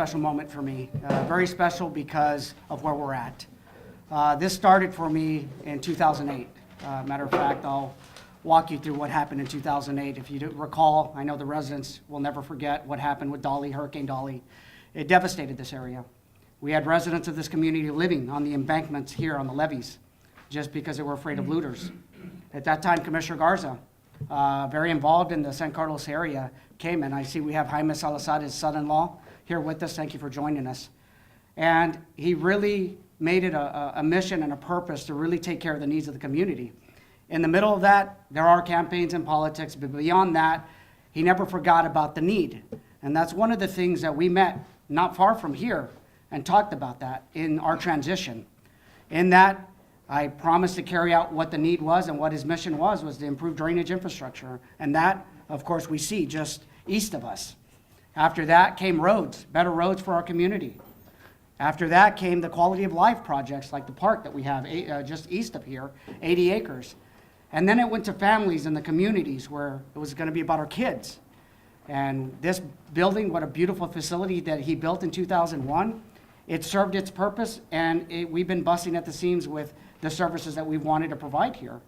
special moment for me. Very special because of where we're at. This started for me in 2008. Matter of fact, I'll walk you through what happened in 2008. If you do recall, I know the residents will never forget what happened with Dolly, Hurricane Dolly. It devastated this area. We had residents of this community living on the embankments here on the levees just because they were afraid of looters. At that time, Commissioner Garza, very involved in the San Carlos area, came, and I see we have Jaime Salazar, his son-in-law, here with us. Thank you for joining us. And he really made it a mission and a purpose to really take care of the needs of the community. In the middle of that, there are campaigns and politics, but beyond that, he never forgot about the need. And that's one of the things that we met not far from here and talked about that in our transition. In that, I promised to carry out what the need was, and what his mission was to improve drainage infrastructure. And that, of course, we see just east of us. After that came roads, better roads for our community. After that came the quality of life projects like the park that we have just east of here, 80 acres. And then it went to families in the communities where it was going to be about our kids. And this building, what a beautiful facility that he built in 2001, it served its purpose, and we've been busting at the seams with the services that we wanted to provide here.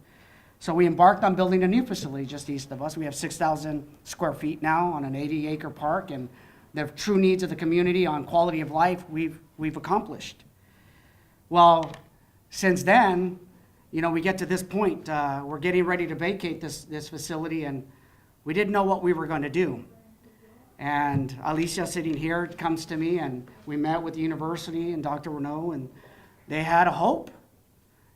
So we embarked on building a new facility just east of us. We have 6,000 square feet now on an 80-acre park, and the true needs of the community on quality of life we've accomplished. Well, since then, you know, we get to this point. We're getting ready to vacate this facility, and we didn't know what we were going to do. And Alicia, sitting here, comes to me, and we met with the university and Dr. Renaud, and they had a hope.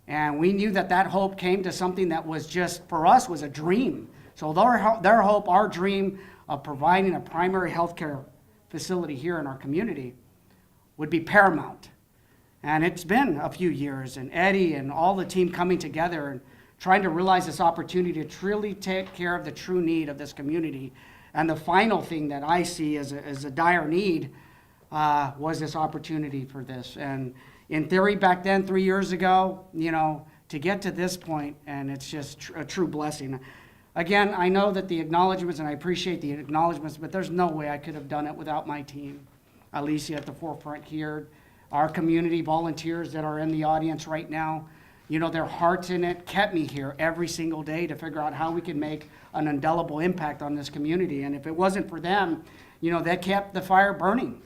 And we knew that that hope came to something that was just, for us, was a dream. So their hope, our dream of providing a primary health care facility here in our community would be paramount. And it's been a few years, and Eddie and all the team coming together and trying to realize this opportunity to truly take care of the true need of this community. And the final thing that I see as a dire need was this opportunity for this. And in theory, back then, 3 years ago, you know, to get to this point, and it's just a true blessing. Again, I know that the acknowledgments, and I appreciate the acknowledgments, but there's no way I could have done it without my team. Alicia at the forefront here, our community volunteers that are in the audience right now, you know, their hearts in it kept me here every single day to figure out how we can make an indelible impact on this community. And if it wasn't for them, you know, that kept the fire burning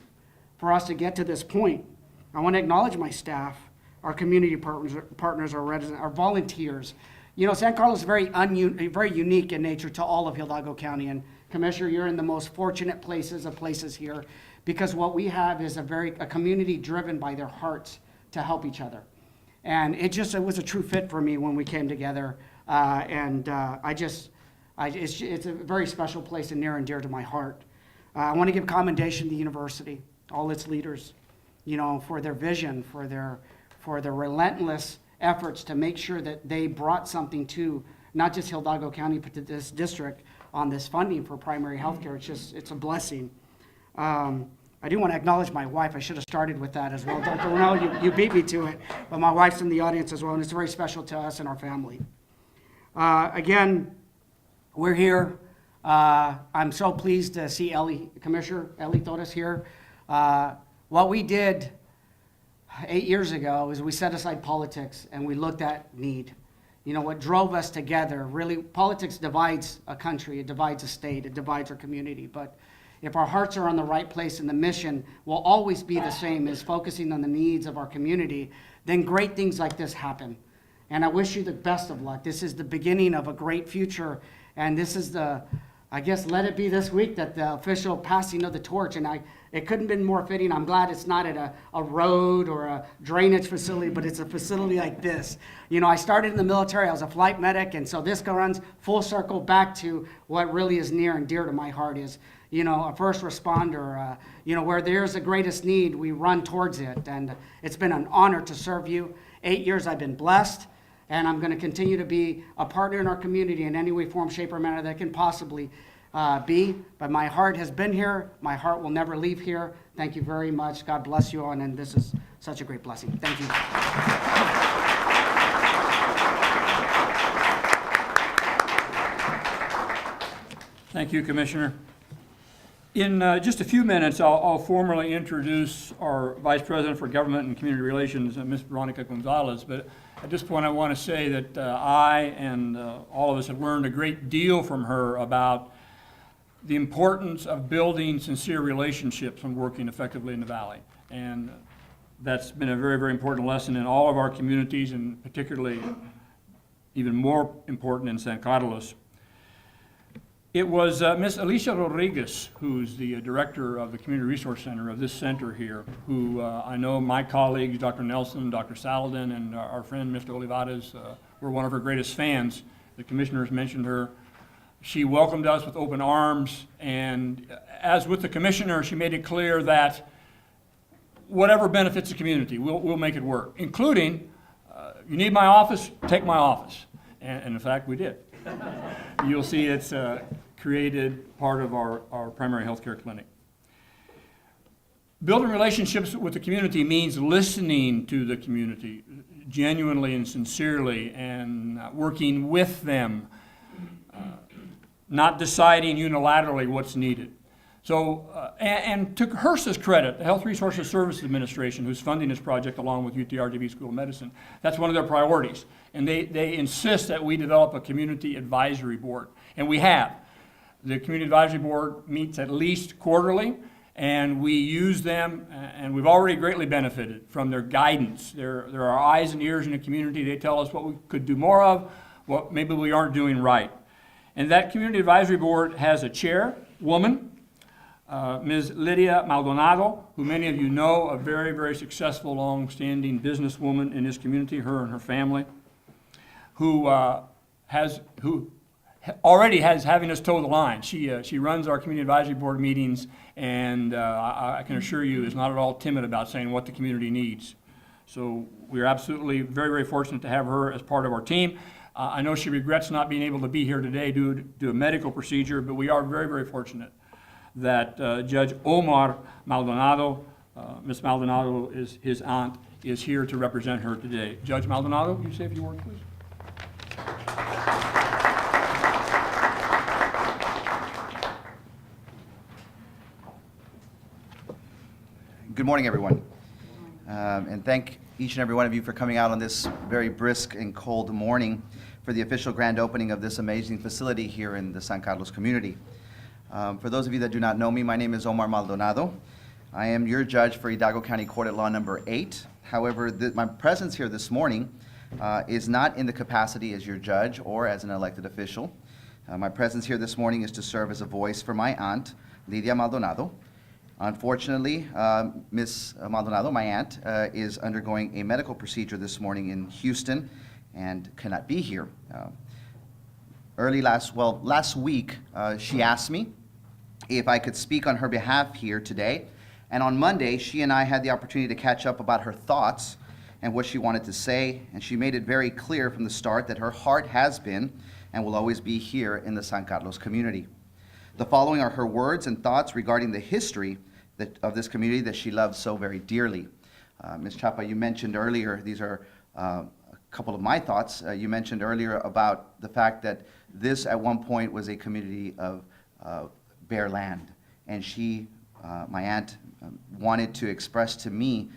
for us to get to this point. I want to acknowledge my staff, our community partners, our residents, our volunteers. You know, San Carlos is very unique in nature to all of Hidalgo County. And Commissioner, you're in the most fortunate places here, because what we have is a community driven by their hearts to help each other. And it was a true fit for me when we came together. It's a very special place and near and dear to my heart. I want to give commendation to the university, all its leaders, you know, for their vision, for their relentless efforts to make sure that they brought something to not just Hidalgo County, but to this district on this funding for primary health care. It's a blessing. I do want to acknowledge my wife. I should have started with that as well. Dr. Renaud, you beat me to it, but my wife's in the audience as well, and it's very special to us and our family. Again, we're here. I'm so pleased to see Commissioner Ellie Torres here. What we did 8 years ago is we set aside politics and we looked at need. You know, what drove us together, really, politics divides a country, it divides a state, it divides our community. But if our hearts are on the right place and the mission will always be the same, is focusing on the needs of our community, then great things like this happen. And I wish you the best of luck. This is the beginning of a great future. And this is I guess, let it be this week that the official passing of the torch. And it couldn't have been more fitting. I'm glad it's not at a road or a drainage facility, but it's a facility like this. You know, I started in the military. I was a flight medic. And so this runs full circle back to what really is near and dear to my heart is, you know, a first responder, you know, where there's the greatest need, we run towards it. And it's been an honor to serve you. 8 years I've been blessed. And I'm going to continue to be a partner in our community in any way, form, shape, or manner that can possibly be. But my heart has been here. My heart will never leave here. Thank you very much. God bless you all. And this is such a great blessing. Thank you. Thank you, Commissioner. In just a few minutes, I'll formally introduce our Vice President for Government and Community Relations, Ms. Veronica Gonzales. But at this point, I want to say that I and all of us have learned a great deal from her about the importance of building sincere relationships and working effectively in the Valley. And that's been a very, very important lesson in all of our communities, and particularly even more important in San Carlos. It was Ms. Alicia Rodriguez, who's the director of the Community Resource Center of this center here, who I know my colleagues, Dr. Nelson, Dr. Saladin, and our friend Mr. Olivares were one of her greatest fans. The commissioners mentioned her. She welcomed us with open arms, and as with the commissioner, she made it clear that whatever benefits the community, we'll make it work, including, you need my office, take my office. And in fact, we did. You'll see it's created part of our primary health care clinic. Building relationships with the community means listening to the community genuinely and sincerely, and working with them, not deciding unilaterally what's needed. So, and to HRSA's credit, the Health Resources Services Administration, who's funding this project along with UTRGV School of Medicine, that's one of their priorities. And they insist that we develop a community advisory board, and we have. The Community Advisory Board meets at least quarterly, and we use them, and we've already greatly benefited from their guidance. They're our eyes and ears in the community. They tell us what we could do more of, what maybe we aren't doing right. And that Community Advisory Board has a chairwoman, Ms. Lydia Maldonado, who many of you know, a very, very successful, long-standing businesswoman in this community, her and her family, who already has having us toe the line. She runs our Community Advisory Board meetings, and I can assure you is not at all timid about saying what the community needs. So we're absolutely very, very fortunate to have her as part of our team. I know she regrets not being able to be here today due to a medical procedure, but we are very, very fortunate that Judge Omar Maldonado, Ms. Maldonado is his aunt, is here to represent her today. Judge Maldonado, you say a few words, please. Good morning, everyone. And thank each and every one of you for coming out on this very brisk and cold morning for the official grand opening of this amazing facility here in the San Carlos community. For those of you that do not know me, my name is Omar Maldonado. I am your judge for Hidalgo County Court at Law number 8. However, my presence here this morning is not in the capacity as your judge or as an elected official. My presence here this morning is to serve as a voice for my aunt, Lydia Maldonado. Unfortunately, Ms. Maldonado, my aunt, is undergoing a medical procedure this morning in Houston and cannot be here. Last week, she asked me if I could speak on her behalf here today. And on Monday, she and I had the opportunity to catch up about her thoughts and what she wanted to say. And she made it very clear from the start that her heart has been and will always be here in the San Carlos community. The following are her words and thoughts regarding the history of this community that she loves so very dearly. Ms. Chapa, you mentioned earlier, these are a couple of my thoughts. You mentioned earlier about the fact that this at one point was a community of bare land. And she, my aunt, wanted to express to me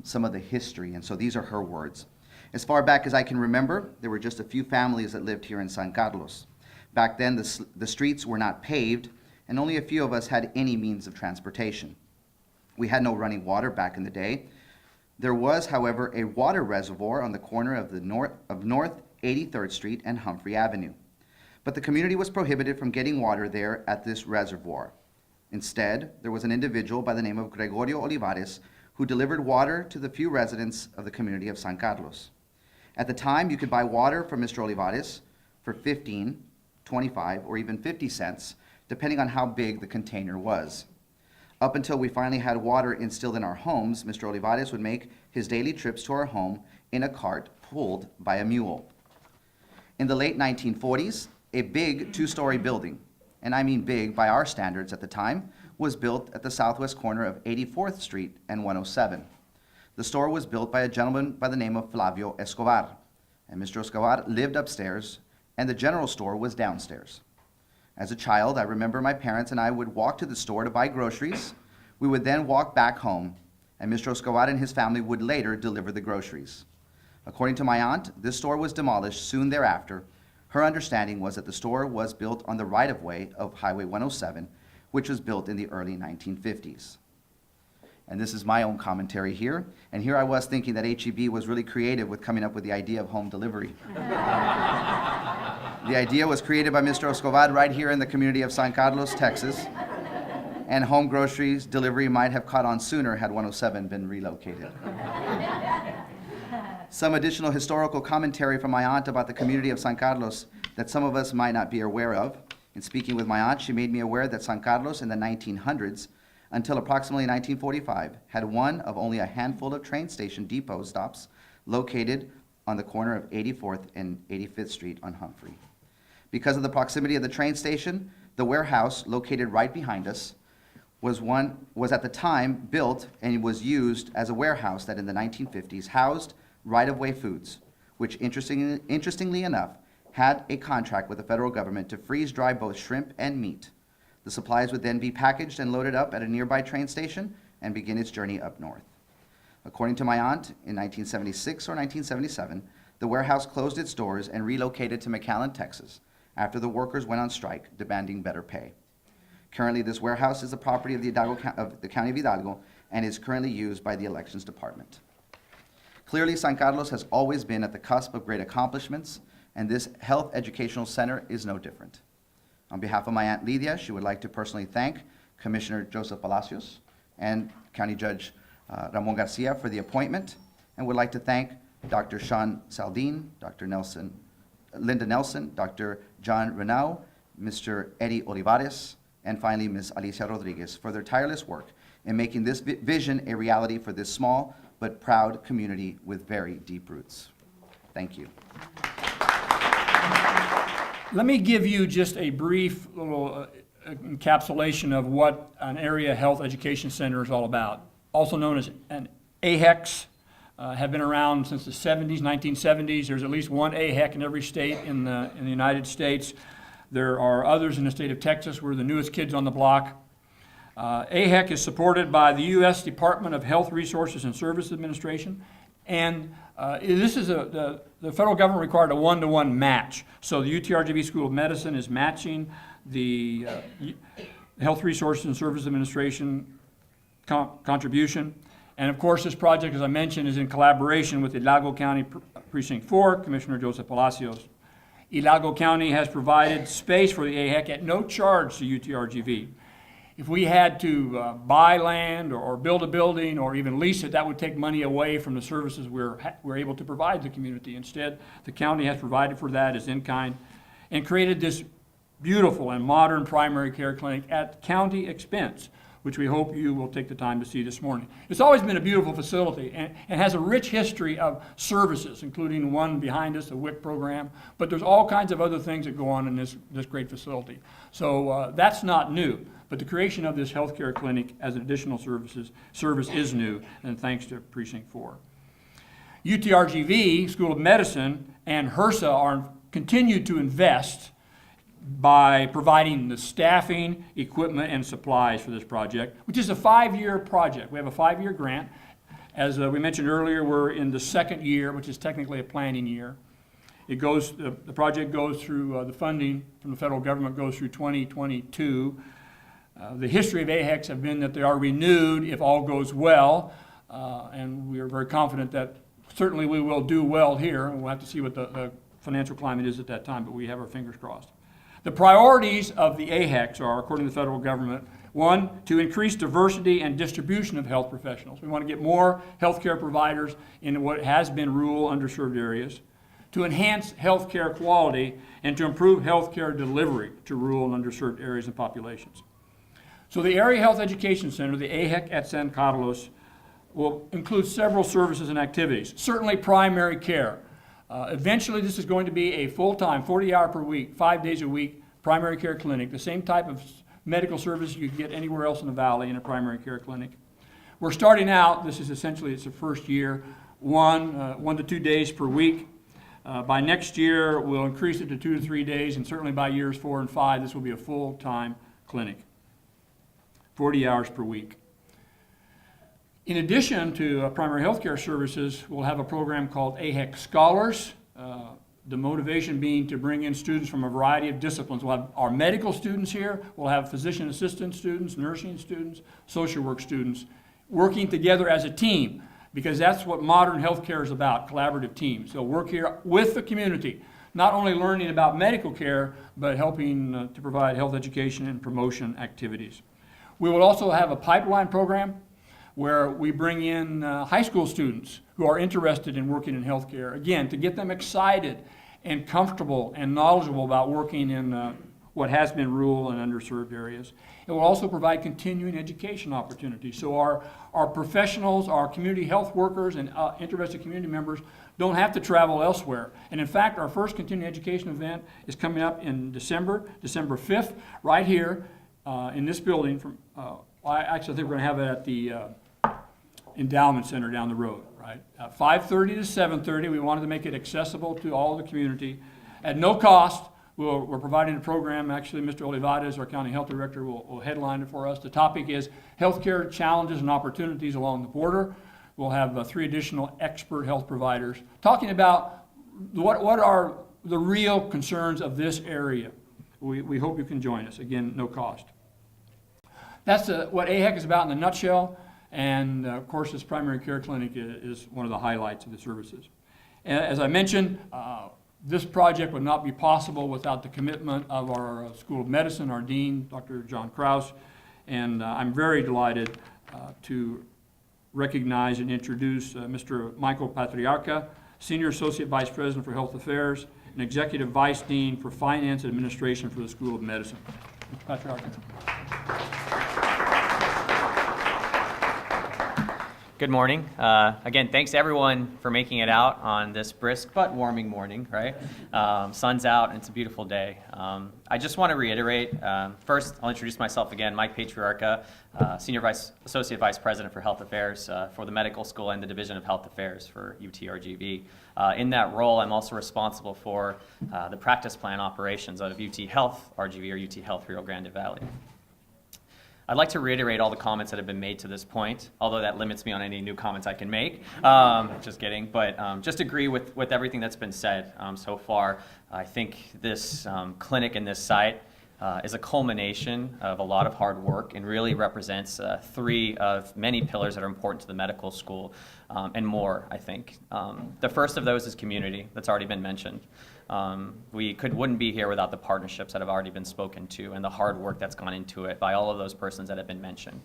some of the history. And so these are her words. As far back as I can remember, there were just a few families that lived here in San Carlos. Back then, the streets were not paved, and only a few of us had any means of transportation. We had no running water back in the day. There was, however, a water reservoir on the corner of North 83rd Street and Humphrey Avenue. But the community was prohibited from getting water there at this reservoir. Instead, there was an individual by the name of Gregorio Olivares who delivered water to the few residents of the community of San Carlos. At the time, you could buy water from Mr. Olivares for 15, 25, or even 50 cents, depending on how big the container was. Up until we finally had water instilled in our homes, Mr. Olivares would make his daily trips to our home in a cart pulled by a mule. In the late 1940s, a big two-story building, and I mean big by our standards at the time, was built at the southwest corner of 84th Street and 107. The store was built by a gentleman by the name of Flavio Escobar, and Mr. Escobar lived upstairs, and the general store was downstairs. As a child, I remember my parents and I would walk to the store to buy groceries. We would then walk back home, and Mr. Escobar and his family would later deliver the groceries. According to my aunt, this store was demolished soon thereafter. Her understanding was that the store was built on the right-of-way of Highway 107, which was built in the early 1950s. And this is my own commentary here. And here I was thinking that HEB was really creative with coming up with the idea of home delivery. The idea was created by Mr. Escobar right here in the community of San Carlos, Texas. And home groceries delivery might have caught on sooner had 107 been relocated. Some additional historical commentary from my aunt about the community of San Carlos that some of us might not be aware of. In speaking with my aunt, she made me aware that San Carlos in the 1900s, until approximately 1945, had one of only a handful of train station depot stops located on the corner of 84th and 85th Street on Humphrey. Because of the proximity of the train station, the warehouse located right behind us was at the time built and was used as a warehouse that in the 1950s housed right-of-way foods, which interestingly enough had a contract with the federal government to freeze-dry both shrimp and meat. The supplies would then be packaged and loaded up at a nearby train station and begin its journey up north. According to my aunt, in 1976 or 1977, the warehouse closed its doors and relocated to McAllen, Texas, after the workers went on strike demanding better pay. Currently, this warehouse is the property of the County of Hidalgo and is currently used by the Elections Department. Clearly, San Carlos has always been at the cusp of great accomplishments, and this health educational center is no different. On behalf of my Aunt Lydia, she would like to personally thank Commissioner Joseph Palacios and County Judge Ramon Garcia for the appointment, and would like to thank Dr. Sean Saldin, Dr. Linda Nelson, Dr. John Renau, Mr. Eddie Olivares, and finally Ms. Alicia Rodriguez for their tireless work in making this vision a reality for this small but proud community with very deep roots. Thank you. Let me give you just a brief little encapsulation of what an area health education center is all about. Also known as an AHECs, have been around since the 70s, 1970s. There's at least one AHEC in every state in the United States. There are others in the state of Texas. We're the newest kids on the block. AHEC is supported by the U.S. Department of Health Resources and Services Administration, and this is the federal government required a one-to-one match. So the UTRGV School of Medicine is matching the Health Resources and Services Administration contribution. And of course, this project, as I mentioned, is in collaboration with Hidalgo County Precinct 4, Commissioner Joseph Palacios. Hidalgo County has provided space for the AHEC at no charge to UTRGV. If we had to buy land or build a building or even lease it, that would take money away from the services we're able to provide the community. Instead, the county has provided for that as in-kind and created this beautiful and modern primary care clinic at county expense, which we hope you will take the time to see this morning. It's always been a beautiful facility and has a rich history of services, including one behind us, the WIC program, but there's all kinds of other things that go on in this great facility. So that's not new, but the creation of this healthcare clinic as an additional service is new, and thanks to Precinct 4. UTRGV, School of Medicine, and HRSA are continued to invest by providing the staffing, equipment, and supplies for this project, which is a 5-year project. We have a 5-year grant. As we mentioned earlier, we're in the second year, which is technically a planning year. It goes, the project goes through, the funding from the federal government goes through 2022. The history of AHECs have been that they are renewed if all goes well, and we are very confident that certainly we will do well here, and we'll have to see what the financial climate is at that time, but we have our fingers crossed. The priorities of the AHECs are, according to the federal government, 1, to increase diversity and distribution of health professionals. We want to get more healthcare providers in what has been rural, underserved areas, to enhance healthcare quality, and to improve healthcare delivery to rural and underserved areas and populations. So the Area Health Education Center, the AHEC at San Carlos, will include several services and activities. Certainly primary care. Eventually, this is going to be a full-time, 40-hour per week, 5 days a week primary care clinic, the same type of medical service you can get anywhere else in the valley in a primary care clinic. We're starting out, this is essentially, it's the first year, 1 to 2 days per week. By next year, we'll increase it to 2 to 3 days, and certainly by years 4 and 5, this will be a full-time clinic, 40 hours per week. In addition to primary health care services, we'll have a program called AHEC Scholars, the motivation being to bring in students from a variety of disciplines. We'll have our medical students here, we'll have physician assistant students, nursing students, social work students, working together as a team, because that's what modern healthcare is about, collaborative teams. So work here with the community, not only learning about medical care, but helping to provide health education and promotion activities. We will also have a pipeline program where we bring in high school students who are interested in working in healthcare, again, to get them excited and comfortable and knowledgeable about working in what has been rural and underserved areas. It will also provide continuing education opportunities. So our professionals, our community health workers, and interested community members don't have to travel elsewhere. And in fact, our first continuing education event is coming up in December 5th, right here in this building. Actually, I think we're going to have it at the Endowment Center down the road, right? 5:30 to 7:30. We wanted to make it accessible to all the community at no cost. We're providing a program. Actually, Mr. Olivares, our county health director, will headline it for us. The topic is healthcare challenges and opportunities along the border. We'll have 3 additional expert health providers talking about what are the real concerns of this area. We hope you can join us. Again, no cost. That's what AHEC is about in a nutshell. And of course, this primary care clinic is one of the highlights of the services. And as I mentioned, this project would not be possible without the commitment of our School of Medicine, our Dean, Dr. John Kraus. And I'm very delighted to recognize and introduce Mr. Michael Patriarca, Senior Associate Vice President for Health Affairs and Executive Vice Dean for Finance and Administration for the School of Medicine. Mr. Patriarca. Good morning. Again, thanks everyone for making it out on this brisk but warming morning, right? Sun's out and it's a beautiful day. I just want to reiterate, first I'll introduce myself again, Mike Patriarca, Senior Associate Vice President for Health Affairs for the Medical School and the Division of Health Affairs for UTRGV. In that role, I'm also responsible for the practice plan operations of UT Health RGV or UT Health Rio Grande Valley. I'd like to reiterate all the comments that have been made to this point, although that limits me on any new comments I can make. Just kidding, but just agree with everything that's been said so far. I think this clinic and this site is a culmination of a lot of hard work and really represents 3 of many pillars that are important to the medical school and more, I think. The first of those is community, that's already been mentioned. We wouldn't be here without the partnerships that have already been spoken to and the hard work that's gone into it by all of those persons that have been mentioned.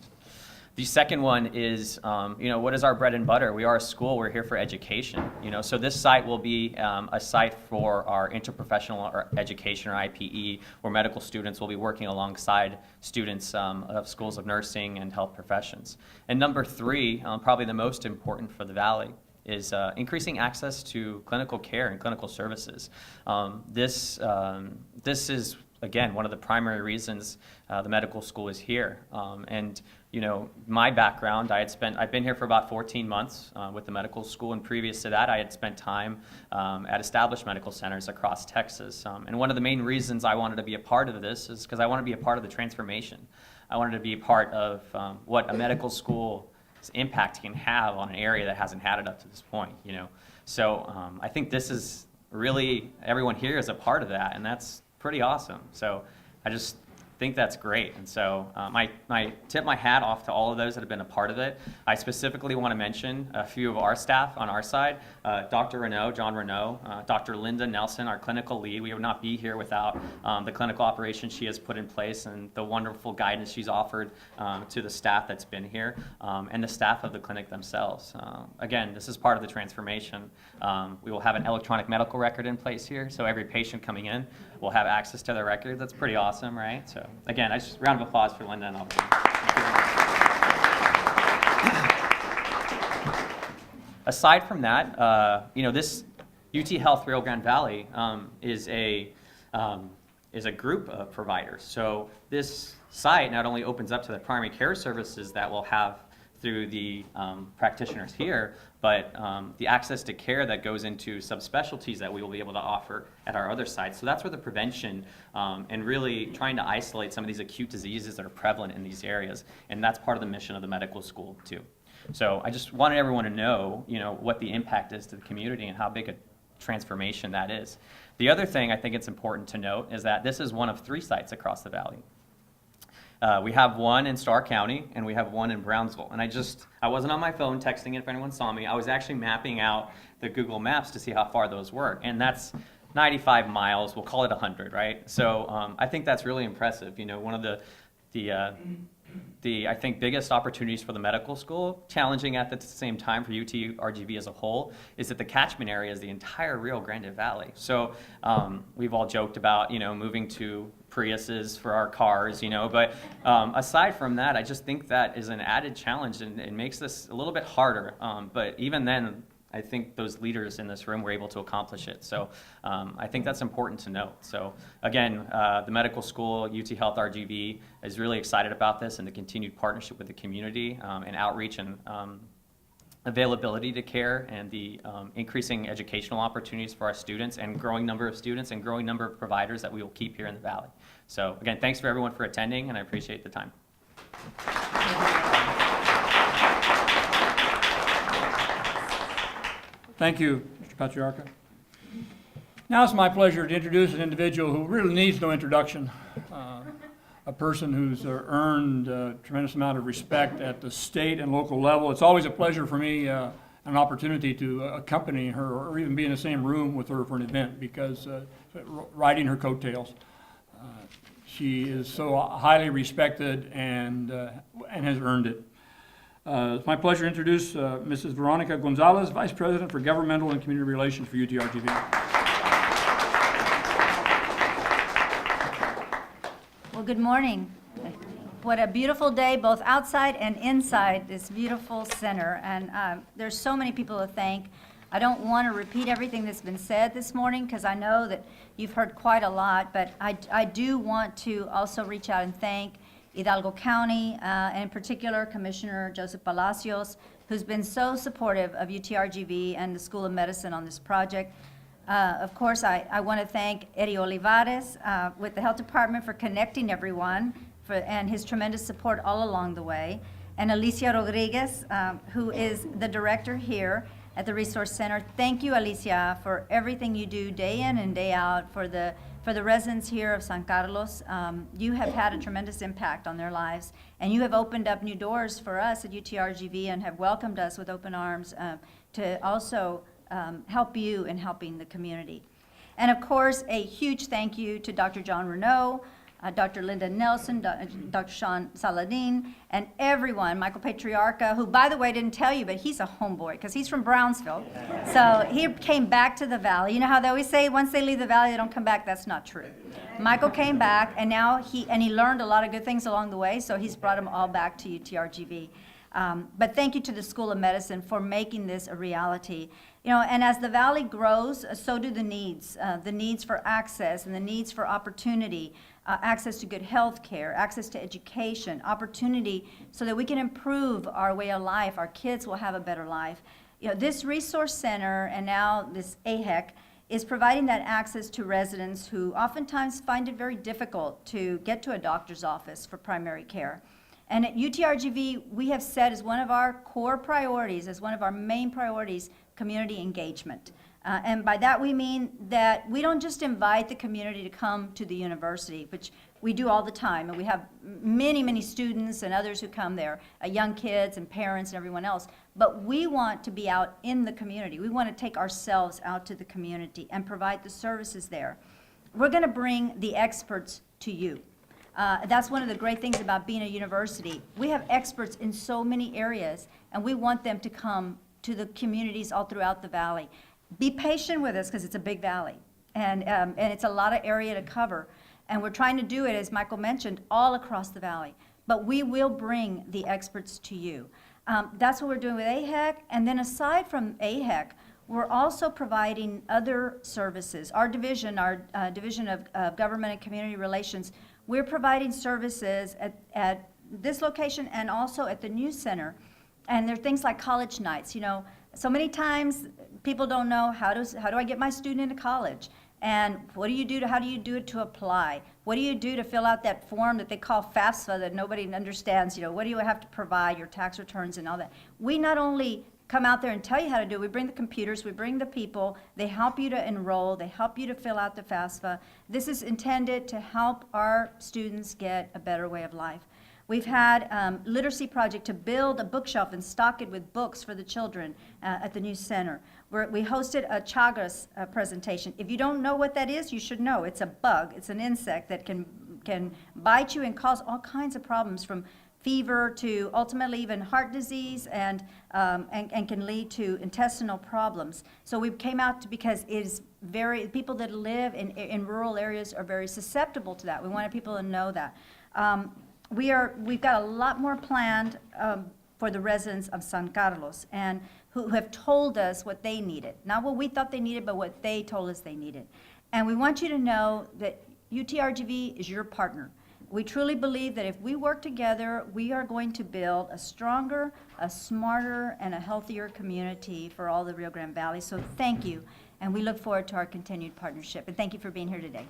The second one is, what is our bread and butter? We are a school, we're here for education. So this site will be a site for our interprofessional education or IPE, where medical students will be working alongside students of schools of nursing and health professions. And number 3, probably the most important for the Valley, is increasing access to clinical care and clinical services. This is, again, one of the primary reasons the medical school is here. My background, I've been here for about 14 months with the medical school, and previous to that, I had spent time at established medical centers across Texas. And one of the main reasons I wanted to be a part of this is because I want to be a part of the transformation. I wanted to be a part of what a medical school impact can have on an area that hasn't had it up to this point, So I think this is really, everyone here is a part of that, and that's pretty awesome. So I just think that's great. And so I tip my hat off to all of those that have been a part of it. I specifically want to mention a few of our staff on our side, Dr. John Renaud, Dr. Linda Nelson, our clinical lead. We would not be here without the clinical operations she has put in place and the wonderful guidance she's offered to the staff that's been here and the staff of the clinic themselves. Again, this is part of the transformation. We will have an electronic medical record in place here, so every patient coming in will have access to their record. That's pretty awesome, right? So again, round of applause for Linda and all. Aside from that, this UT Health Rio Grande Valley is a group of providers. So this site not only opens up to the primary care services that will have through the practitioners here, but the access to care that goes into subspecialties that we will be able to offer at our other sites. So that's where the prevention and really trying to isolate some of these acute diseases that are prevalent in these areas. And that's part of the mission of the medical school too. So I just wanted everyone to know, what the impact is to the community and how big a transformation that is. The other thing I think it's important to note is that this is one of 3 sites across the valley. We have one in Starr County, and we have one in Brownsville. And I wasn't on my phone texting it if anyone saw me. I was actually mapping out the Google Maps to see how far those were. And that's 95 miles, we'll call it 100, right? So I think that's really impressive. One of the I think biggest opportunities for the medical school, challenging at the same time for UT-RGV as a whole, is that the catchment area is the entire Rio Grande Valley. So we've all joked about moving to Priuses for our cars, but aside from that, I just think that is an added challenge, and it makes this a little bit harder. But even then, I think those leaders in this room were able to accomplish it. So I think that's important to note. So again, the medical school, UT Health RGV, is really excited about this and the continued partnership with the community and outreach and availability to care and the increasing educational opportunities for our students and growing number of students and growing number of providers that we will keep here in the Valley. So again, thanks for everyone for attending, and I appreciate the time. Thank you, Mr. Patriarca. Now it's my pleasure to introduce an individual who really needs no introduction, a person who's earned a tremendous amount of respect at the state and local level. It's always a pleasure for me, an opportunity to accompany her or even be in the same room with her for an event, because riding her coattails. She is so highly respected and has earned it. It's my pleasure to introduce Mrs. Veronica Gonzales, Vice President for Governmental and Community Relations for UT-RGV. Well, good morning. What a beautiful day, both outside and inside this beautiful center. And there's so many people to thank. I don't want to repeat everything that's been said this morning, because I know that you've heard quite a lot, but I do want to also reach out and thank Hidalgo County, and in particular Commissioner Joseph Palacios, who's been so supportive of UT-RGV and the School of Medicine on this project. Of course, I want to thank Eddie Olivares with the Health Department for connecting everyone and his tremendous support all along the way. And Alicia Rodriguez, who is the director here at the Resource Center. Thank you, Alicia, for everything you do day in and day out for the residents here of San Carlos. You have had a tremendous impact on their lives, and you have opened up new doors for us at UT-RGV and have welcomed us with open arms to also help you in helping the community. And of course, a huge thank you to Dr. John Renaud, Dr. Linda Nelson, Dr. Sean Saladin, and everyone, Michael Patriarca, who, by the way, didn't tell you, but he's a homeboy because he's from Brownsville. So he came back to the Valley. You know how they always say once they leave the Valley, they don't come back? That's not true. Michael came back, and now he learned a lot of good things along the way, so he's brought them all back to UT-RGV. But thank you to the School of Medicine for making this a reality. And as the Valley grows, so do the needs for access and the needs for opportunity, access to good health care, access to education, opportunity so that we can improve our way of life. Our kids will have a better life. This resource center and now this AHEC is providing that access to residents who oftentimes find it very difficult to get to a doctor's office for primary care. And at UT-RGV, we have set as one of our core priorities, as one of our main priorities, community engagement. And by that we mean that we don't just invite the community to come to the university, which we do all the time, and we have many, many students and others who come there, young kids and parents and everyone else, but we want to be out in the community. We want to take ourselves out to the community and provide the services there. We're going to bring the experts to you. That's one of the great things about being a university. We have experts in so many areas, and we want them to come to the communities all throughout the Valley. Be patient with us because it's a big valley, and it's a lot of area to cover. And we're trying to do it, as Michael mentioned, all across the Valley. But we will bring the experts to you. That's what we're doing with AHEC. And then aside from AHEC, we're also providing other services. Our division of Government and Community Relations, we're providing services at this location and also at the new center And there are things like college nights. So many times people don't know how do I get my student into college? And how do you do it to apply? What do you do to fill out that form that they call FAFSA that nobody understands? What do you have to provide, your tax returns and all that? We not only come out there and tell you how to do it, we bring the computers, we bring the people, they help you to enroll, they help you to fill out the FAFSA. This is intended to help our students get a better way of life. We've had literacy project to build a bookshelf and stock it with books for the children at the new center. We hosted a Chagas presentation. If you don't know what that is, you should know. It's a bug. It's an insect that can bite you and cause all kinds of problems, from fever to ultimately even heart disease, and can lead to intestinal problems. So we came out because it is people that live in rural areas are very susceptible to that. We wanted people to know that. We've got a lot more planned for the residents of San Carlos, and who have told us what they needed. Not what we thought they needed, but what they told us they needed. And we want you to know that UTRGV is your partner. We truly believe that if we work together, we are going to build a stronger, a smarter, and a healthier community for all the Rio Grande Valley. So thank you, and we look forward to our continued partnership. And thank you for being here today.